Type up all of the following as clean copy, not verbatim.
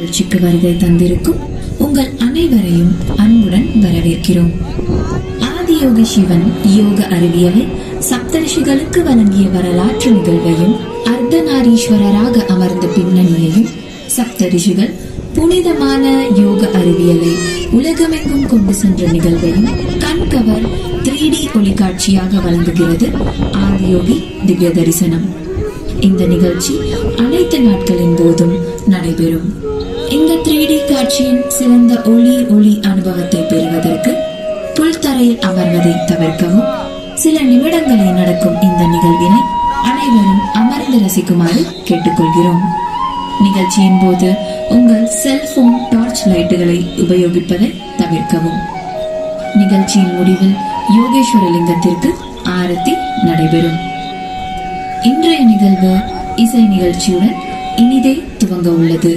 நிகழ்ச்சிக்கு வருகை தந்திருக்கும் உங்கள் அனைவரையும் அன்புடன் வரவேற்கிறோம். ஆதியோகி சிவன் யோக அறிவியலை சப்தரிஷிகளுக்கு வழங்கிய வரலாற்று நிகழ்வையும், அர்த்தநாரீஸ்வரராக அமர்ந்த பின்னணியையும், சப்தரிஷிகள் புனிதமான யோக அறிவியலை உலகமெங்கும் கொண்டு சென்ற நிகழ்வையும் கண்கவர் 3D ஒளிக்காட்சியாக வழங்குகிறது ஆதியோகி திவ்ய தரிசனம். இந்த நிகழ்ச்சி அனைத்து நாட்களின் போதும் நடைபெறும். இந்த 3D காட்சியின் சிறந்த ஒளி அனுபவத்தை பெறுவதற்கு புல்தரையில் அமர்வதை தவிர்க்கவும். சில நிமிடங்களை நடக்கும் இந்த நிகழ்வினை அனைவரும் அமர்ந்து ரசிக்குமாறு கேட்டுக்கொள்கிறோம். நிகழ்ச்சியின் போது உங்கள் செல்போன் டார்ச் லைட்டுகளை உபயோகிப்பதை தவிர்க்கவும். நிகழ்ச்சியின் முடிவில் யோகேஸ்வர லிங்கத்திற்கு ஆரத்தி நடைபெறும். இன்றைய நிகழ்வு இசை நிகழ்ச்சியுடன் இனிதே துவங்க உள்ளது.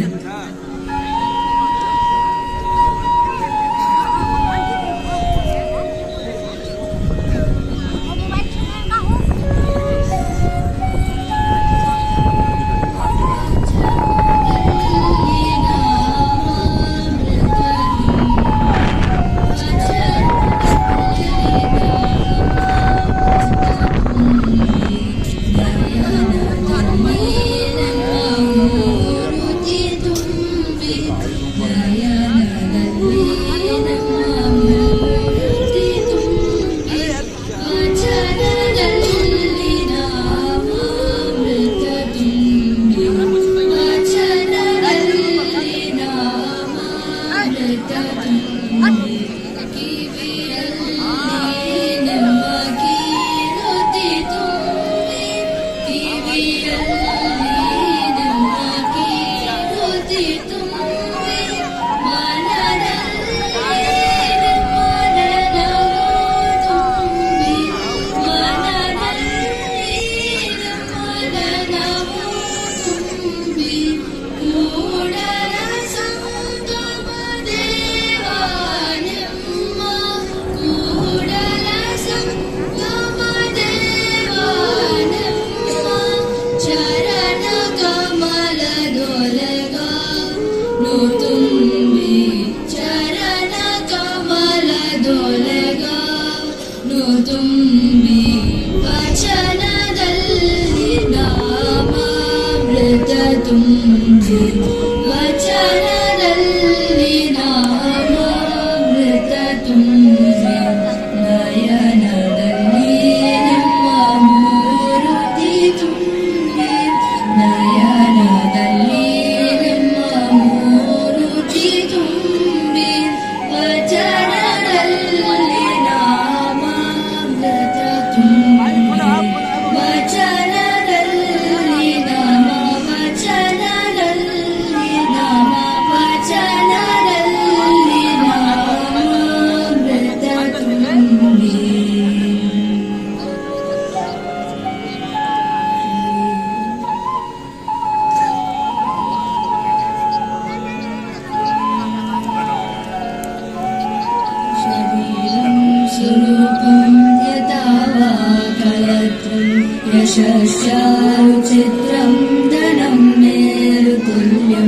चित्रं धनं मेरुतुल्यं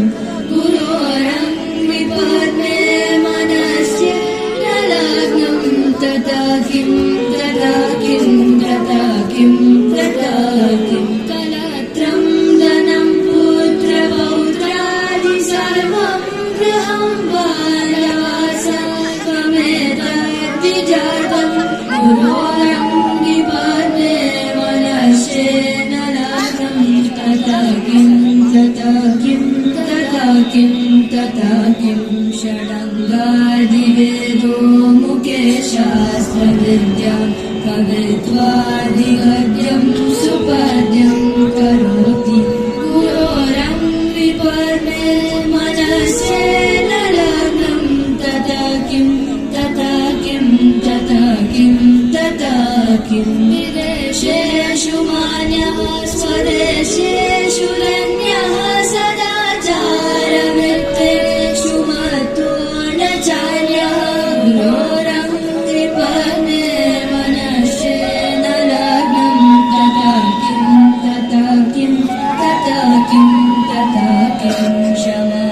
गुरोरं विपद्मे मनस्य न लग्नं तथा किं कलत्रं धनं पुत्रपौत्रादि सर्वं गृहं बालवासमेतद्विजातं गुरोरं विपद्मे मनस्य तथा किं षडङ्गादिवेदो मुखे शास्त्रविद्या कवित्वादिगद्यं सुपद्यं करोति गुरोरं विपद्मे मनस्येन लग्नं तथा किं विदेशेषु मान्यः स्वदेशेषु लन्यः सदाचारवृत्तेषु मत्वानचार्यः गुरोरं विपद्मे मनस्येन लग्नं तथा किं क्षमा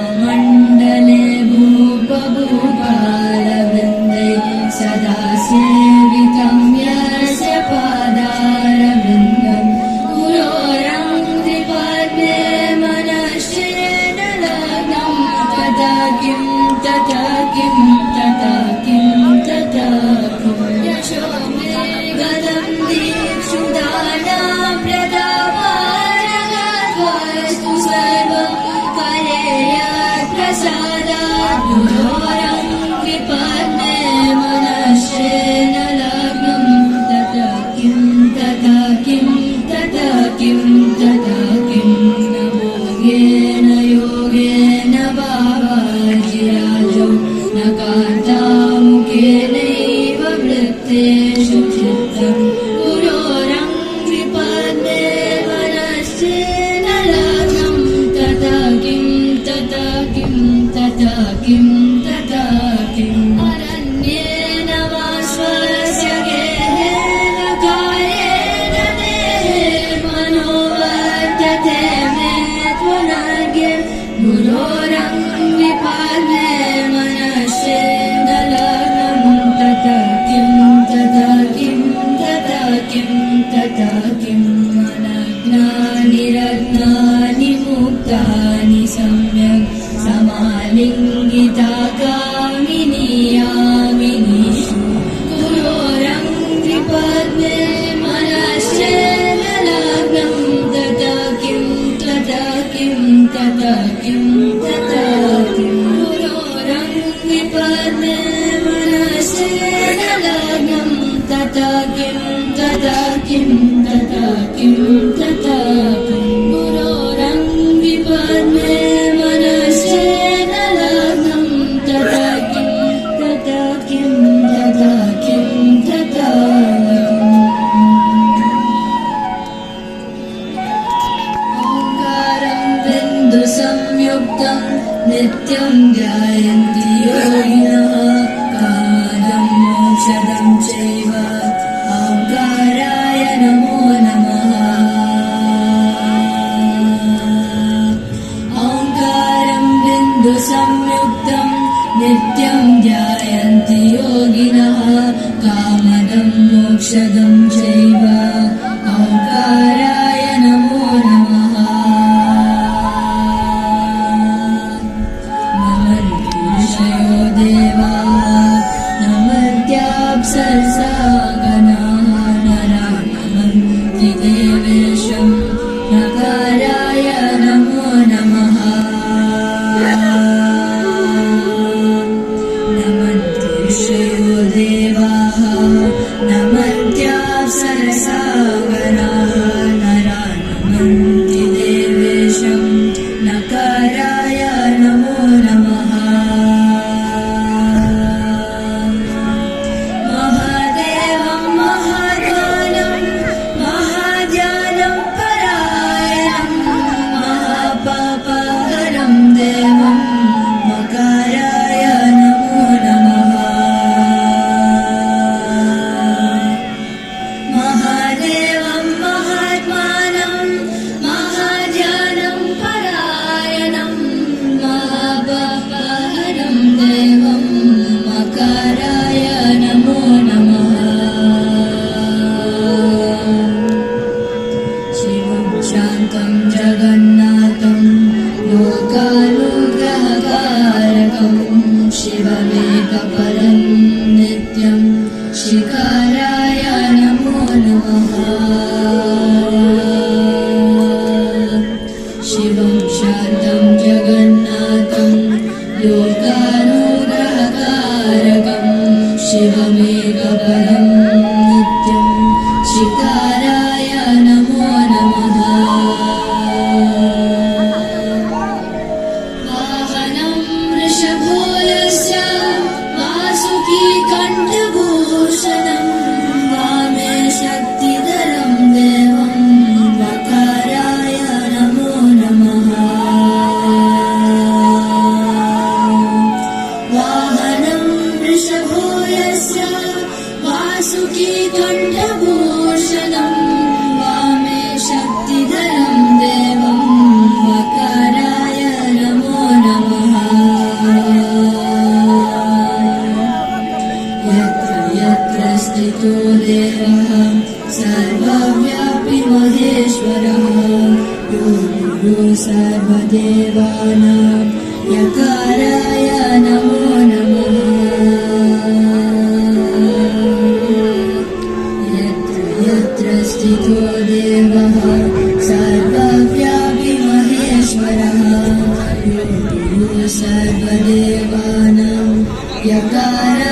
किं तथा किं तथा किं तथा किं यशो मे गदं दीक्षुदानां प्रदावारगत्वस्तु सर्वं करेयात् प्रसादात् गुरोरं विपन्ने मनश्चेन लग्नं तथा किं तथा किं तथा किं तथा किं नमो येन योगेन भावाजिराजो न कान्तामुखेनैव वृत्तेषु चित्तं गुरोरं विपन्ने मनश्चेन लग्नं तथा किं तथा किं तथा किं तथा किम् अरण्येन वा स्वस्य गेहेन कायेन देहे मनोवर्तते मे त्वनर्घ्ये गुरोरं विपन्ने मनश्चेन लग्नं तथा किं तथा किं तथा किं तथा किम् अनज्ञानि रत्नानि मुक्तानि सम्यक् समालिङ्गिता कामिनी यामिनीषु गुरोरं विपन्ने मनश्चेन लग्नं तथा किं तथा किं तथा किं तथा किम् गुरोरं विपन्ने मनश्चेन लग्नं तथा किं तथा किं तथा किं तथा किम् गुरोरं विपन्ने मनश्चेन लग्नं तथा किं तथा किं तथा किं तथा ओङ्कारं बिन्दुसंयुक्तं नित्यं ध्यायन्ति योगिनः कामदं मोक्षदं चैव ओङ्काराय नमो नमः ओङ्कारं बिन्दुसंयुक्तं नित्यं ध्यायन्ति योगिनः कामदं मोक्षदं चैव ओङ्काराय नमो नमः नमन्ति ऋषयो देवाः नमन्त्याप्सरसा गणाः नरा नमन्ति देवेशं नकाराय नमो नमः नमन्ति ऋषयो देवाः नमन्त्याप्सरसा गणाः नरा नमन्ति देवेशं नकाराय नमो नमः महादेवं महाध्यानं महाध्यानं परायणं महापापहरं देवं मकाराय नमो नमः महादेवं महात्मानं महाध्यानं परायणं महापापहरं देवं मकाराय नमो नमः शिवं शान्तं जगन्नाथं लोकानुग्रहकारकं शिवमेकपदं नित्यं शिकाराय नमो नमः शिवं शान्तं जगन्नाथं लोकानुग्रहकारकं शिवमेकपदं नित्यं शिकाराय नमो नमः वाहनं वृषभो यस्य वासुकी कण्ठभूषणं वामे शक्तिधरं देवं वकाराय नमो नमः वाहनं वृषभो यस्य वासुकी कण्ठभूषणं वामे शक्तिधरं देवं वकाराय नमो नमः यत्र यत्र स्थितो देवः सर्वव्यापी महेश्वरः यो गुरु सर्वदेवानां यकाराय यकार